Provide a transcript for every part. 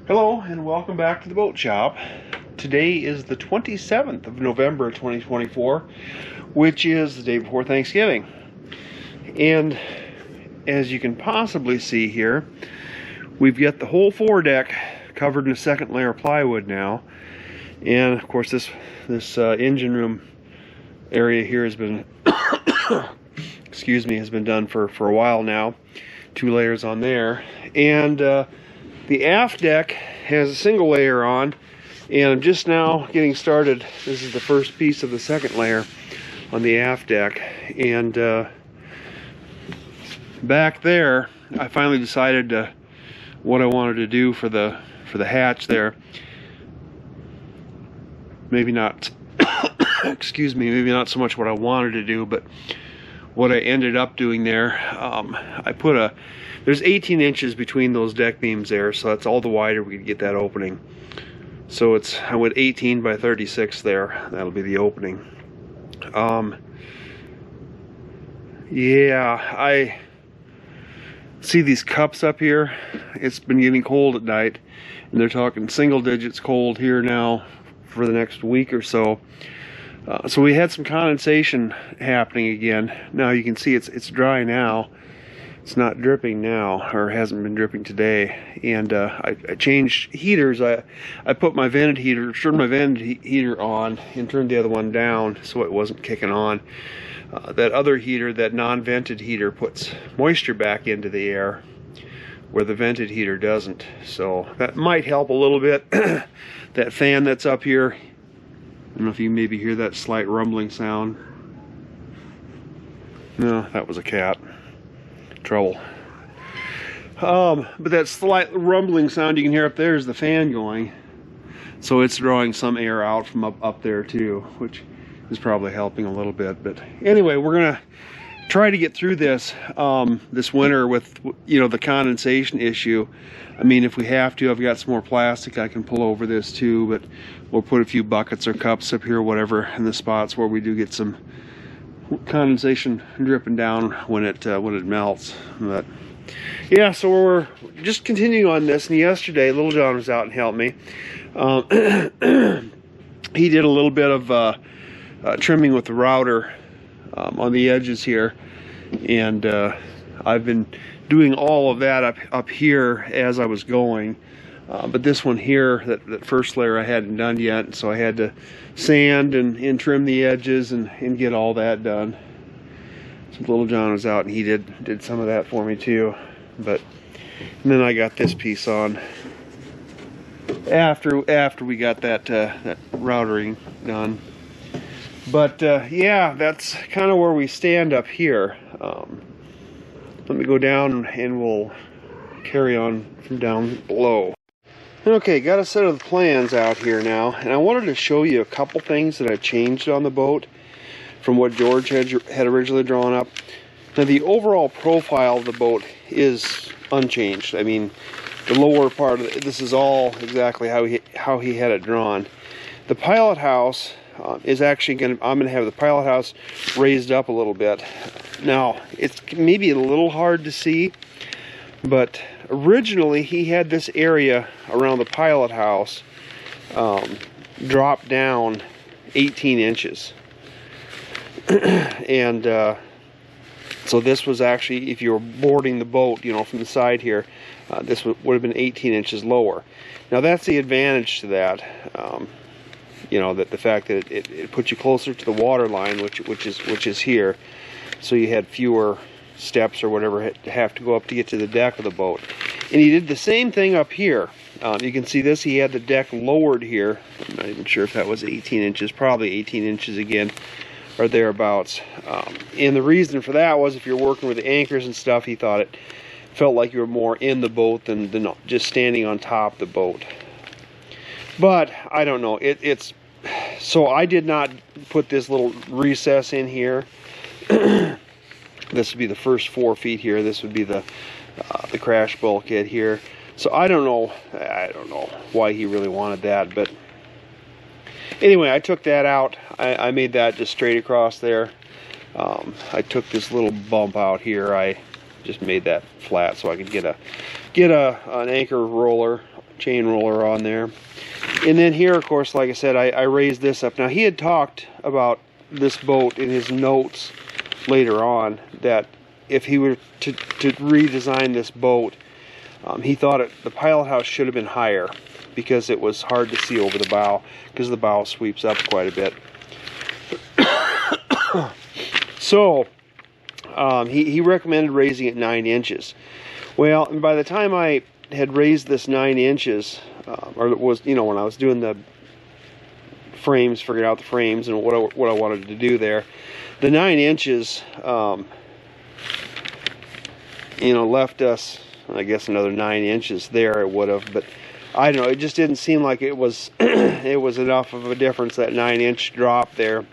Hello and welcome back to the boat shop. Today is the 27th of November 2024, which is the day before Thanksgiving. And as you can possibly see here, we've got the whole foredeck covered in a second layer of plywood now. And of course this engine room area here has been has been done for a while now. 2 layers on there. And the aft deck has a single layer on, and I'm just now getting started. This is the first piece of the second layer on the aft deck. And back there, I finally decided what I wanted to do for the hatch there. Maybe not, maybe not so much what I wanted to do, but what I ended up doing there. I put there's 18 inches between those deck beams there, so that's all the wider we could get that opening. So I went 18 by 36 there. That'll be the opening. Yeah, I see these cups up here. It's been getting cold at night, and they're talking single digits cold here now for the next week or so. So we had some condensation happening again. Now you can see it's dry now. It's not dripping now, or hasn't been dripping today. And I changed heaters. I put my vented heater, turned my vented heater on, and turned the other one down so it wasn't kicking on. That other heater, that non-vented heater, puts moisture back into the air, where the vented heater doesn't. So that might help a little bit. That fan that's up here, I don't know if you maybe hear that slight rumbling sound. No, that was a cat. Trouble. But that slight rumbling sound you can hear up there is the fan going. So it's drawing some air out from up there too, which is probably helping a little bit. But anyway, we're gonna try to get through this this winter with, you know, the condensation issue. I mean, if we have to, I've got some more plastic I can pull over this too, but we'll put a few buckets or cups up here, whatever, in the spots where we do get some condensation dripping down when it melts. But yeah, so we're just continuing on this. And yesterday, Little John was out and helped me. He did a little bit of trimming with the router on the edges here, and I've been doing all of that up here as I was going. But this one here, that first layer, I hadn't done yet, so I had to sand and trim the edges and get all that done. So Little John was out and he did some of that for me too. And then I got this piece on after we got that routering done. But yeah, that's kind of where we stand up here. Let me go down and we'll carry on from down below. Okay, got a set of the plans out here now, and I wanted to show you a couple things that I've changed on the boat from what George had originally drawn up. Now, the overall profile of the boat is unchanged. I mean, the lower part of this is all exactly how he had it drawn. The pilot house is actually I'm gonna have the pilot house raised up a little bit. Now, it's maybe a little hard to see, but originally he had this area around the pilot house drop down 18 inches. And so this was actually, if you were boarding the boat, you know, from the side here, this would have been 18 inches lower. Now that's the advantage to that. You know, that the fact that it puts you closer to the water line, which is here, so you had fewer steps or whatever have to go up to get to the deck of the boat. And he did the same thing up here. You can see this, he had the deck lowered here. I'm not even sure if that was 18 inches, probably 18 inches again, or thereabouts. And the reason for that was if you're working with the anchors and stuff, he thought it felt like you were more in the boat than just standing on top of the boat. But I don't know, so I did not put this little recess in here. This would be the first 4 feet here. This would be the crash bulkhead here. So I don't know why he really wanted that, but anyway, I took that out. I made that just straight across there. I took this little bump out here. I just made that flat so I could get an anchor roller chain roller on there. And then here, of course, like I said, I raised this up. Now, he had talked about this boat in his notes later on, that if he were to redesign this boat, he thought the pilot house should have been higher because it was hard to see over the bow, because the bow sweeps up quite a bit. So he recommended raising it 9 inches. Well, by the time I had raised this 9 inches, or it was, when I was doing the frames, figuring out the frames and what I wanted to do there, the 9 inches, left us, I guess, another 9 inches there. It would have, but I don't know. It just didn't seem like it was it was enough of a difference, that 9-inch drop there,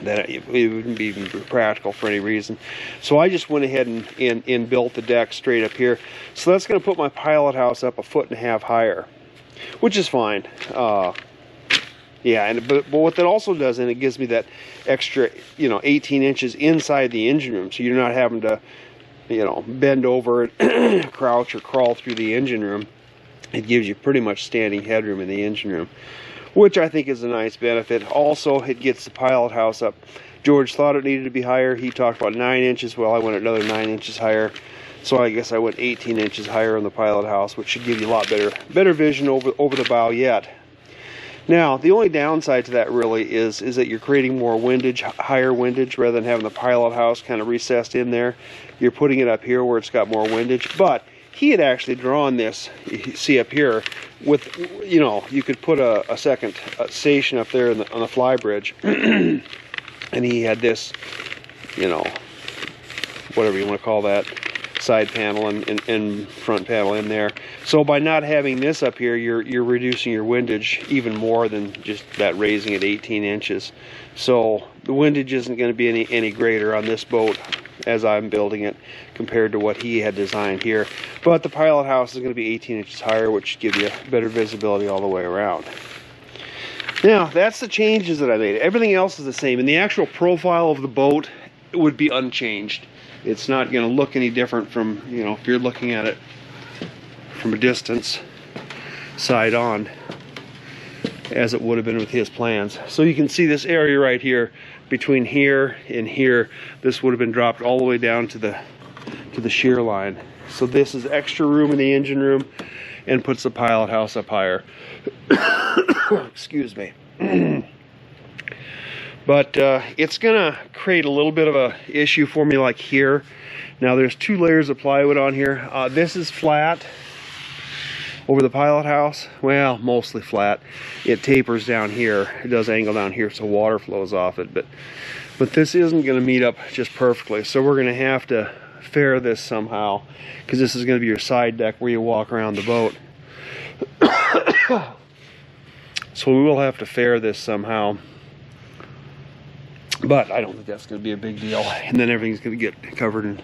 that it wouldn't be even practical for any reason. So I just went ahead and built the deck straight up here. So that's going to put my pilot house up 1.5 feet higher, which is fine. Yeah, but what that also does, and it gives me that extra, 18 inches inside the engine room, so you're not having to, bend over and crouch or crawl through the engine room. It gives you pretty much standing headroom in the engine room, which I think is a nice benefit. Also, it gets the pilot house up. George thought it needed to be higher. He talked about 9 inches. Well, I went another 9 inches higher. So I guess I went 18 inches higher on the pilot house, which should give you a lot better vision over the bow yet. Now, the only downside to that really is that you're creating more windage, higher windage, rather than having the pilot house kind of recessed in there. You're putting it up here where it's got more windage. But he had actually drawn this, you see up here, with, you could put a second station up there on the fly bridge. And he had this, whatever you want to call that, side panel and front panel in there. So by not having this up here, you're reducing your windage even more than just that raising it 18 inches. So the windage isn't going to be any greater on this boat as I'm building it compared to what he had designed here. But the pilot house is going to be 18 inches higher, which gives you better visibility all the way around. Now, that's the changes that I made. Everything else is the same, and the actual profile of the boat would be unchanged. It's not going to look any different from, if you're looking at it from a distance, side on, as it would have been with his plans. So you can see this area right here, between here and here, this would have been dropped all the way down to the shear line. So this is extra room in the engine room and puts the pilot house up higher. Excuse me. But it's gonna create a little bit of a issue for me, like here. Now there's 2 layers of plywood on here. This is flat over the pilot house. Well, mostly flat. It tapers down here. It does angle down here, so water flows off it. But this isn't gonna meet up just perfectly. So we're gonna have to fair this somehow, because this is gonna be your side deck where you walk around the boat. So we will have to fair this somehow. But I don't think that's going to be a big deal. And then everything's going to get covered in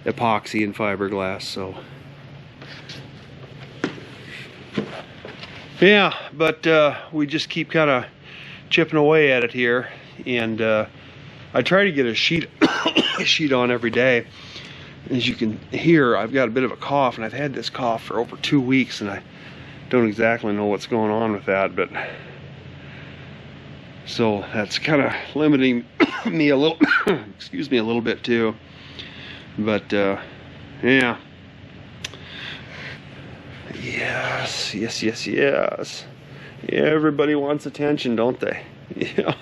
epoxy and fiberglass. So, yeah, but we just keep kind of chipping away at it here. And I try to get a sheet on every day. As you can hear, I've got a bit of a cough, and I've had this cough for over 2 weeks, and I don't exactly know what's going on with that, but so that's kind of limiting me a little, excuse me, a little bit too. But yeah. Yes. Yeah, everybody wants attention, don't they? Yeah.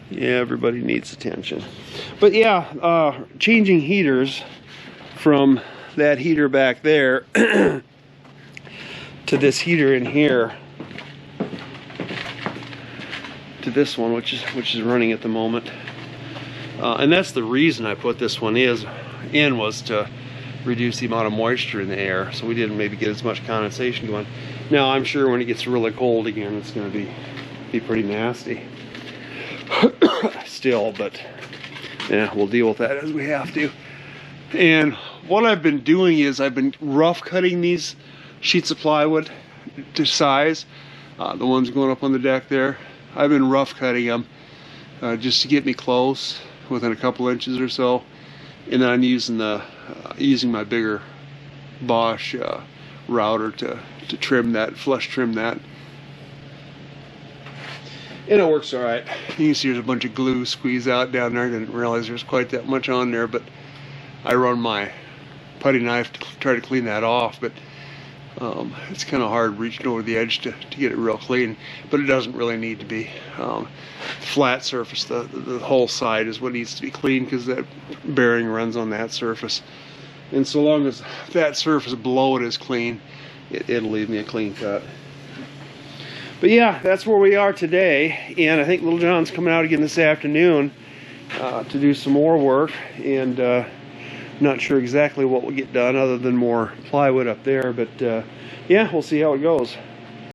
Yeah, everybody needs attention. But yeah, changing heaters from that heater back there to this heater in here, to this one, which is running at the moment, and that's the reason I put this one in was to reduce the amount of moisture in the air, so we didn't maybe get as much condensation going. Now I'm sure when it gets really cold again, it's going to be pretty nasty still, but yeah, we'll deal with that as we have to. And what I've been doing is I've been rough cutting these sheets of plywood to size, the ones going up on the deck there. I've been rough cutting them just to get me close, within a couple inches or so, and then I'm using my bigger Bosch router to trim that, flush trim that. And it works all right. You can see there's a bunch of glue squeezed out down there. I didn't realize there's quite that much on there, but I run my putty knife to try to clean that off, but it's kind of hard reaching over the edge to get it real clean, but it doesn't really need to be. Flat surface, the whole side is what needs to be clean, because that bearing runs on that surface. And so long as that surface below it is clean, it'll leave me a clean cut. But yeah, that's where we are today, and I think Little John's coming out again this afternoon to do some more work, and not sure exactly what we'll get done other than more plywood up there, but yeah, we'll see how it goes.